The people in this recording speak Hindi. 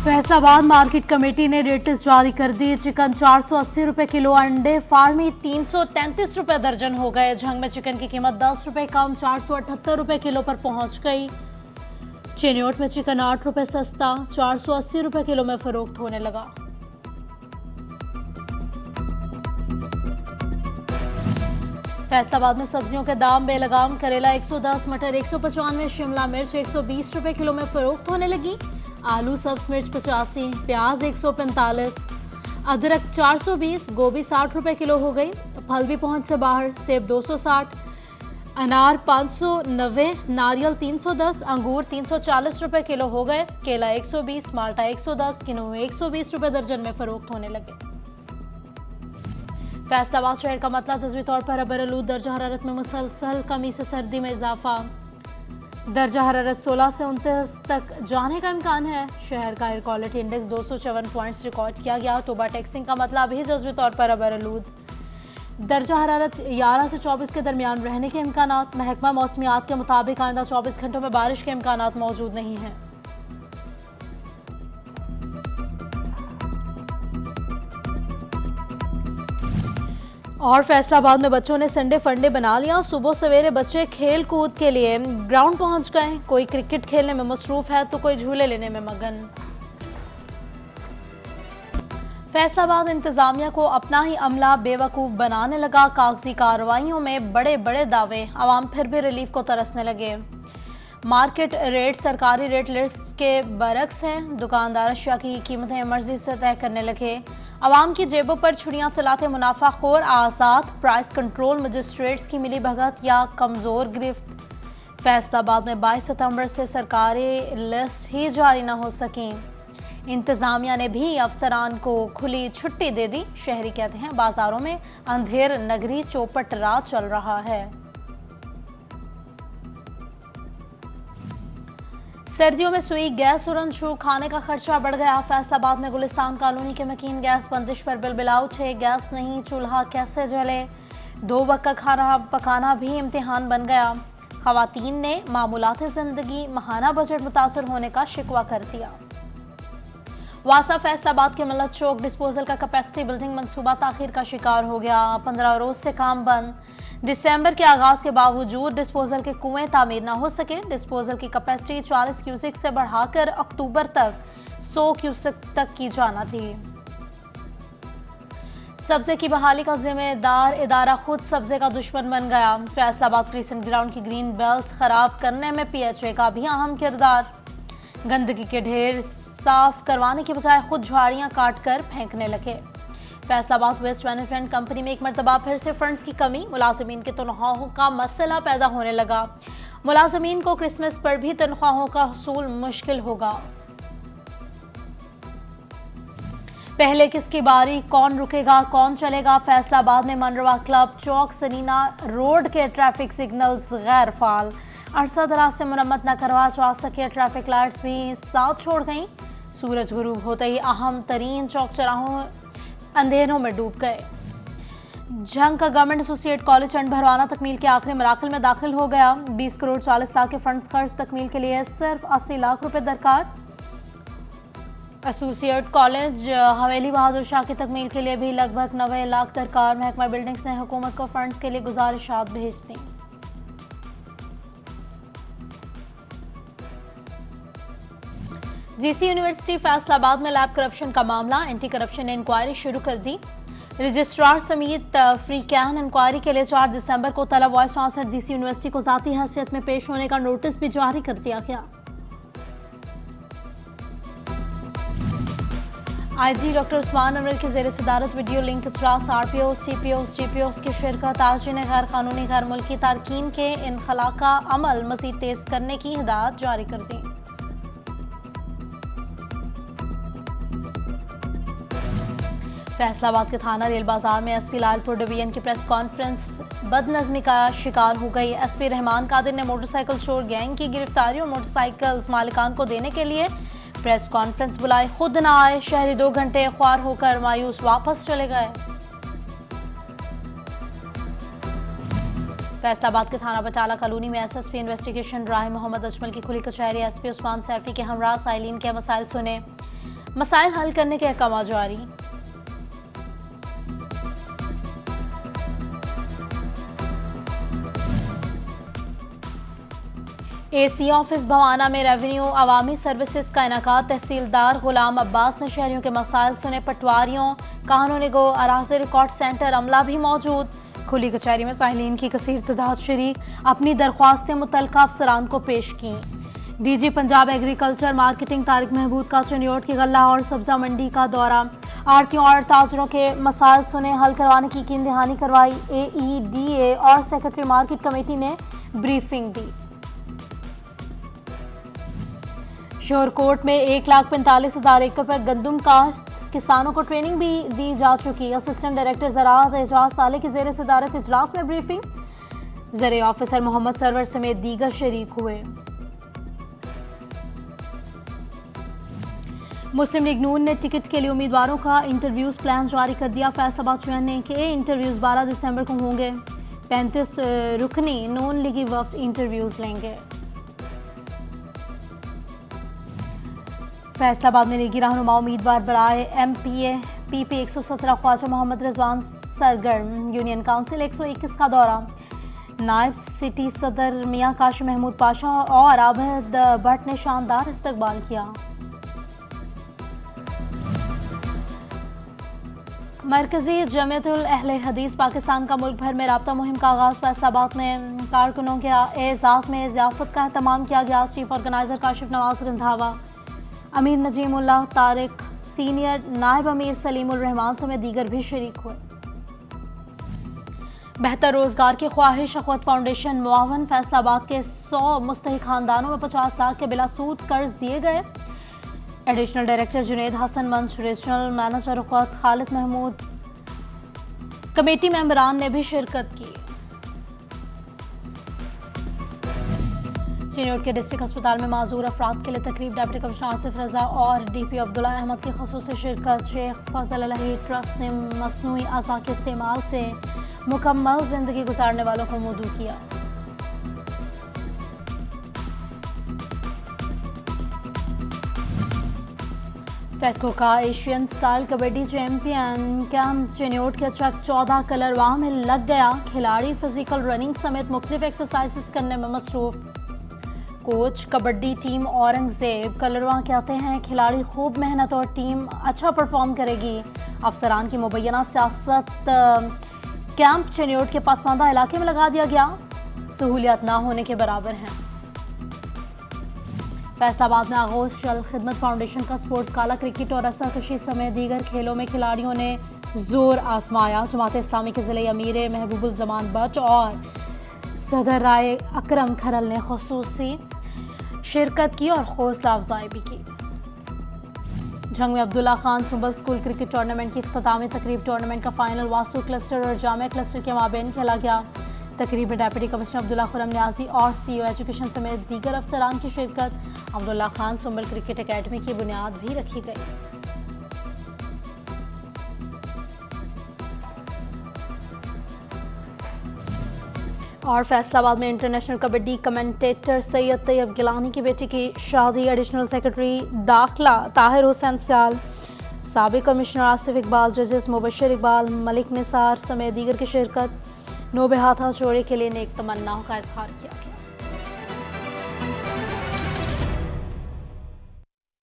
फैसलाबाद मार्केट कमेटी ने रेट्स जारी कर दी। चिकन 480 रुपए किलो, अंडे फार्मी 333 रुपए दर्जन हो गए। झंग में चिकन की कीमत 10 रुपए कम 478 रुपए किलो पर पहुंच गई। चिन्योट में चिकन 8 रुपए सस्ता 480 रुपए किलो में फरोख्त होने लगा। फैसलाबाद में सब्जियों के दाम बेलगाम। करेला 110, मटर 195, शिमला मिर्च 120 रुपए किलो में फरोख्त होने लगी। आलू सब्ज मिर्च 85, प्याज 145, अदरक 420, गोभी 60 रुपए किलो हो गई। फल भी पहुंच से बाहर। सेब 260, अनार 590, नारियल 310, अंगूर 340 रुपए किलो हो गए। केला 120, माल्टा 110, किनुए 120 रुपए दर्जन में फरोख्त होने लगे। फैसलाबाद शहर का मतला जज़वी तौर पर अबरआलूद। दर्जा हरारत में मुसलसल कमी से सर्दी में इजाफा। दर्जा हरारत 16 से 29 तक जाने का इम्कान है। शहर का air quality index 254 points record किया गया। तोबा टेक्सिंग का मतलब भी जज़वी तौर पर अबरआलूद। दर्जा हरारत 11 से 24 के दरमियान रहने के इम्कानात। महकमा मौसमियात के मुताबिक आइंदा 24 घंटों में बारिश के इम्कानात मौजूद नहीं हैं। और फैसलाबाद में बच्चों ने संडे फंडे बना लिया। सुबह सवेरे बच्चे खेल कूद के लिए ग्राउंड पहुंच गए। कोई क्रिकेट खेलने में मसरूफ है तो कोई झूले लेने में मगन। फैसलाबाद इंतजामिया को अपना ही अमला बेवकूफ बनाने लगा। कागजी कार्रवाइयों में बड़े बड़े दावे। आवाम फिर भी रिलीफ को तरसने लगे। मार्केट रेट सरकारी रेट लिस्ट के बरक्स हैं। दुकानदार अशिया की कीमतें मर्जी से तय करने लगे। आवाम की जेबों पर छुरियां चलाते मुनाफाखोर आजाद। प्राइस कंट्रोल मजिस्ट्रेट्स की मिली भगत या कमजोर गिरफ्त। फैसलाबाद में 22 सितंबर से सरकारी लिस्ट ही जारी न हो सकी। इंतजामिया ने भी अफसरान को खुली छुट्टी दे दी। शहरी कहते हैं बाजारों में अंधेर नगरी चौपट रात चल रहा है। सर्दियों में सुई गैस और अंशु खाने का खर्चा बढ़ गया। फैसलाबाद में गुलिस्तान कॉलोनी के मकीन गैस बंदिश पर बिलबिला उठे। गैस नहीं, चूल्हा कैसे जले। 2 वक्त का खाना पकाना भी इम्तिहान बन गया। खवातीन ने मामूलात जिंदगी माहाना बजट मुतासर होने का शिकवा कर दिया। वासा फैसलाबाद के मलत चौक डिस्पोजल का कैपेसिटी बिल्डिंग मंसूबा ताखीर का शिकार हो गया। 15 रोज से काम बंद। दिसंबर के आगाज के बावजूद डिस्पोजल के कुएं तामीर न हो सके। डिस्पोजल की कैपेसिटी 40 क्यूसेक से बढ़ाकर अक्टूबर तक 100 क्यूसेक तक की जाना थी। सब्जे की बहाली का जिम्मेदार इदारा खुद सब्जे का दुश्मन बन गया। फैसलाबाद क्रिसेंट ग्राउंड की ग्रीन बेल्ट खराब करने में पीएचए का भी अहम किरदार। गंदगी के ढेर साफ करवाने के बजाय खुद झाड़ियां काटकर फेंकने लगे। फैसलाबाद वेस्ट मैनेजमेंट कंपनी में एक मरतबा फिर से फंड्स की कमी। मुलाजिमीन के तनख्वाहों का मसला पैदा होने लगा। मुलाजिमीन को क्रिसमस पर भी तनख्वाहों का हसूल मुश्किल होगा। पहले किसकी बारी, कौन रुकेगा, कौन चलेगा। फैसलाबाद में मनरवा क्लब चौक सनीना रोड के ट्रैफिक सिग्नल्स गैर फाल। अरसा दराज से मुरम्मत न करवा जा सके ट्रैफिक लाइट्स भी साथ छोड़ गई। सूरज गुरूब होते ही अहम तरीन चौक चौराहों अंधेरों में डूब गए। झंग का गवर्नमेंट एसोसिएट कॉलेज चंड भरवाना तकमील के आखिरी मराकिल में दाखिल हो गया। 20 करोड़ 40 लाख के फंड्स खर्च। तकमील के लिए सिर्फ 80 लाख रुपए दरकार। एसोसिएट कॉलेज हवेली बहादुर शाह की तकमील के लिए भी लगभग 90 लाख दरकार। महकमा बिल्डिंग्स ने हुकूमत को फंड्स के लिए गुजारिशात भेज दी। जीसी यूनिवर्सिटी फैसलाबाद में लैब करप्शन का मामला। एंटी करप्शन ने इंक्वायरी शुरू कर दी। रजिस्ट्रार समेत फ्री कैन इंक्वायरी के लिए 4 दिसंबर को तलब वाइस चांसलर जीसी यूनिवर्सिटी को जाती हैसियत में पेश होने का नोटिस भी जारी कर दिया गया। आईजी डॉक्टर उस्मान अनवर की जेर सदारत वीडियो लिंक इजलास आरपीओ, सीपीओ, जीपीओ की शिरकत। आईजी ने गैर कानूनी गैर मुल्की तारकीन के इनखला का अमल मजीद तेज करने की हिदायत जारी कर दी। फैसलाबाद के थाना रेल बाजार में एसपी लालपुर डिवीजन की प्रेस कॉन्फ्रेंस बदनज़मी का शिकार हो गई। एसपी रहमान कादिर ने मोटरसाइकिल चोर गैंग की गिरफ्तारी और मोटरसाइकिल मालिकान को देने के लिए प्रेस कॉन्फ्रेंस बुलाई। खुद न आए। शहरी 2 घंटे ख्वार होकर मायूस वापस चले गए। फैसलाबाद के थाना बटाला कॉलोनी में एसएसपी इन्वेस्टिगेशन राय मोहम्मद अजमल की खुली कचहरी। एसपी उस्मान सैफी के हमरा साइलिन के मसाइल सुने। मसाइल हल करने के अहकाम जारी। एसी ऑफिस भवाना में रेवेन्यू अवामी सर्विसेज का इनेकाद। तहसीलदार गुलाम अब्बास ने शहरियों के मसाइल सुने। पटवारियों, कानूनी गो, अराजी रिकॉर्ड सेंटर अमला भी मौजूद। खुली कचहरी में साहिलीन की कसीर तादाद शरीक अपनी दरख्वास्तें मुतल्लिका अफसरान को पेश की। DG Punjab agriculture marketing Tariq Mahmood का चिन्योट की गल्ला और सब्जा मंडी का दौरा। आड़तियों और ताजरों के मसाइल सुने, हल करवाने की यकीन दहानी करवाई। AEDA और सेक्रेटरी मार्केट कमेटी ने ब्रीफिंग दी। शोरकोट में 1,45,000 एकड़ पर गंदम काश्त, किसानों को ट्रेनिंग भी दी जा चुकी। असिस्टेंट डायरेक्टर ज़राअत एजाज साले की ज़ेर सदारत इजलास में ब्रीफिंग। ज़रे ऑफिसर मोहम्मद सरवर समेत दीगर शरीक हुए। मुस्लिम लीग नून ने टिकट के लिए उम्मीदवारों का इंटरव्यूज प्लान जारी कर दिया। फैसलाबाद चुनने के इंटरव्यूज 12 दिसंबर को होंगे। 35 रुकनी नून लीगी वफ्द इंटरव्यूज लेंगे। फैसलाबाद में लीगी रहनुमा उम्मीदवार बराए MPA PP 117 ख्वाजा मोहम्मद रिजवान सरगर्म। यूनियन काउंसिल 121 का दौरा। नायब सिटी सदर मियां काशी महमूद पाशा और आबद भट्ट ने शानदार इस्तकबाल किया। मरकजी जमीयतुल अहले हदीस पाकिस्तान का मुल्क भर में राब्ता मुहिम का आगाज। फैसलाबाद में कारकुनों के एजाज में ज़ियाफत का एहतमाम किया गया। चीफ ऑर्गेनाइजर काशिफ नवाज रंधावा, अमीर नजीमुल्लाह तारिक, सीनियर नायब अमीर सलीमुल रहमान समेत दीगर भी शरीक हुए। बेहतर रोजगार की ख्वाहिश अखवत फाउंडेशन मुआवन। फैसलाबाद के 100 मुस्तहिक खानदानों में 50 लाख के बिला सूद कर्ज दिए गए। एडिशनल डायरेक्टर जुनेद हसन मंच, regional manager Akhuwat Khalid Mahmood, committee मेंबरान ने भी शिरकत की। चिन्योट के डिस्ट्रिक्ट अस्पताल में माजूर अफराद के लिए तकरीब। डिप्टी कमिश्नर आसिफ रजा और DP अब्दुल्ला अहमद की खसूसी शिरकत। शेख फजल अलही ट्रस्ट ने मसनूई अज़ा के इस्तेमाल से मुकम्मल जिंदगी गुजारने वालों को मदऊ किया। फेस्को का Asian style kabaddi champion camp Chiniot के चक 14 कलरवाह में लग गया। खिलाड़ी फिजिकल रनिंग समेत मुख्तलिफ एक्सरसाइजेस करने में मसरूफ। कोच कबड्डी टीम औरंगजेब कलरवाह कहते हैं खिलाड़ी खूब मेहनत और टीम अच्छा परफॉर्म करेगी। अफसरान की मुबैना सियासत कैंप चिन्योट के पसमानदा इलाके में लगा दिया गया। सहूलियत ना होने के बराबर हैं। फैसलाबाद में आगोश शल खिदमत फाउंडेशन का स्पोर्ट्स काला क्रिकेट और रस्साकशी समेत दीगर खेलों में खिलाड़ियों ने जोर आजमाया। जमात इस्लामी के जिले अमीर महबूबुल जमान बट और सदर राय अकरम खरल ने खुसूसी शिरकत की और हौसला अफजाई भी की। जंग में Abdullah Khan Sumbal school cricket tournament की इख्तितामी तकरीब। टूर्नामेंट का फाइनल वासू क्लस्टर और जामिया क्लस्टर के माबेन खेला गया। तकरीब में डिप्टी कमिश्नर अब्दुल्ला खुरम न्याजी और CEO एजुकेशन समेत दीगर अफसरान की शिरकत। अब्दुल्ला खान सुंबल क्रिकेट अकेडमी की बुनियाद भी रखी गई। और फैसलाबाद में इंटरनेशनल कबड्डी कमेंटेटर सैयद तैयब गिलानी की बेटी की शादी। एडिशनल सेक्रेटरी दाखिला ताहिर हुसैन सियाल, साबिक कमिश्नर आसिफ इकबाल, जजेस मुबशर इकबाल, मलिक निसार समेत दीगर की शिरकत। नोबे हाथा जोड़े के लिए नेक तमन्नाओं का इजहार किया गया।